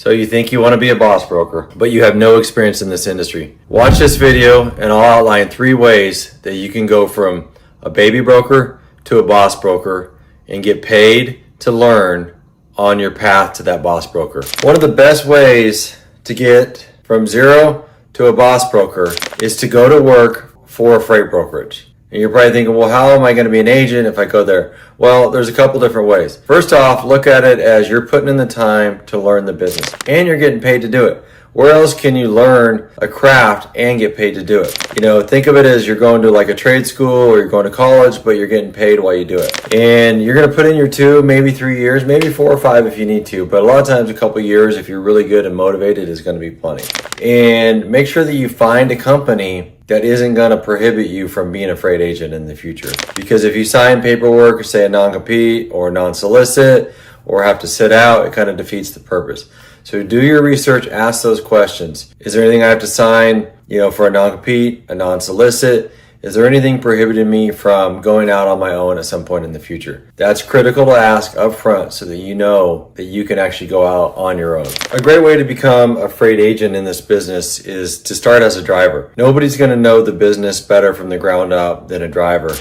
So you think you want to be a boss broker, but you have no experience in this industry. Watch this video and I'll outline 3 ways that you can go from a baby broker to a boss broker and get paid to learn on your path to that boss broker. One of the best ways to get from zero to a boss broker is to go to work for a freight brokerage. And you're probably thinking, well, how am I going to be an agent if I go there? Well, there's a couple different ways. First off, look at it as you're putting in the time to learn the business and you're getting paid to do it. Where else can you learn a craft and get paid to do it? You know, think of it as you're going to like a trade school or you're going to college, but you're getting paid while you do it. And you're going to put in your 2, maybe 3 years, maybe 4 or 5 if you need to. But a lot of times a couple years, if you're really good and motivated, is going to be plenty. And make sure that you find a company that isn't going to prohibit you from being a freight agent in the future. Because if you sign paperwork, say a non-compete or non-solicit, or have to sit out, it kind of defeats the purpose. So do your research, ask those questions. Is there anything I have to sign, for a non-compete, a non-solicit? Is there anything prohibiting me from going out on my own at some point in the future? That's critical to ask up front so that you know that you can actually go out on your own. A great way to become a freight agent in this business is to start as a driver. Nobody's going to know the business better from the ground up than a driver.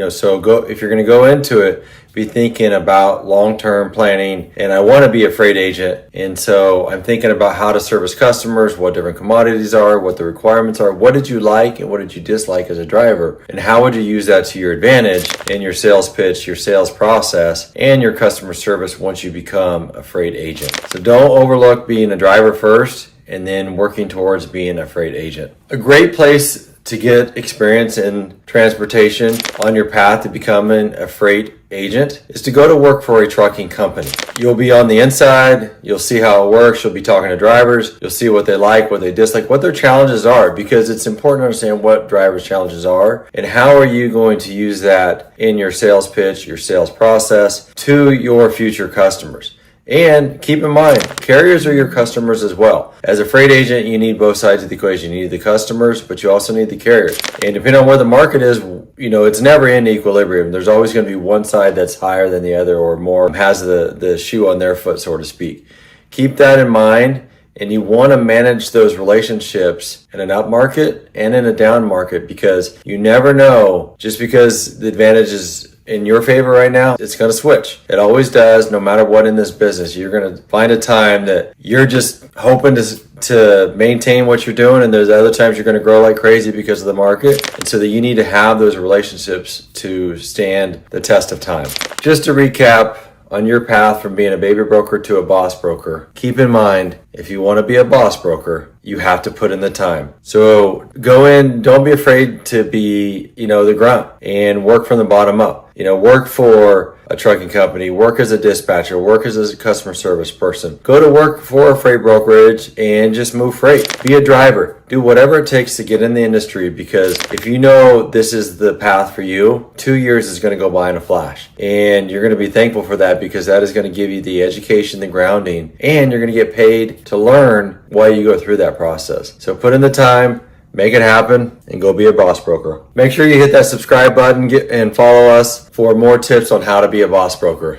So if you're going to go into it, be thinking about long-term planning. And I want to be a freight agent. And so I'm thinking about how to service customers, what different commodities are, what the requirements are. What did you like and what did you dislike as a driver? And how would you use that to your advantage in your sales pitch, your sales process, and your customer service once you become a freight agent? So don't overlook being a driver first and then working towards being a freight agent. A great place to get experience in transportation on your path to becoming a freight agent is to go to work for a trucking company. You'll be on the inside, you'll see how it works, you'll be talking to drivers, you'll see what they like, what they dislike, what their challenges are, because it's important to understand what drivers' challenges are and how are you going to use that in your sales pitch, your sales process to your future customers. And keep in mind, carriers are your customers as well. As a freight agent, you need both sides of the equation. You need the customers, but you also need the carriers. And depending on where the market is, it's never in equilibrium. There's always going to be one side that's higher than the other or more has the shoe on their foot, so to speak. Keep that in mind. And you want to manage those relationships in an up market and in a down market, because you never know, just because the advantage is in your favor right now, it's going to switch. It always does, no matter what in this business. You're going to find a time that you're just hoping to maintain what you're doing, and there's other times you're going to grow like crazy because of the market. And so that you need to have those relationships to stand the test of time. Just to recap, on your path from being a baby broker to a boss broker, keep in mind, if you want to be a boss broker, you have to put in the time. So go in, don't be afraid to be, the grunt, and work from the bottom up. Work for a trucking company, work as a dispatcher, work as a customer service person. Go to work for a freight brokerage and just move freight. Be a driver. Do whatever it takes to get in the industry, because if you know this is the path for you, 2 years is going to go by in a flash. And you're going to be thankful for that, because that is going to give you the education, the grounding, and you're going to get paid to learn while you go through that process. So put in the time, make it happen, and go be a boss broker. Make sure you hit that subscribe button and follow us for more tips on how to be a boss broker.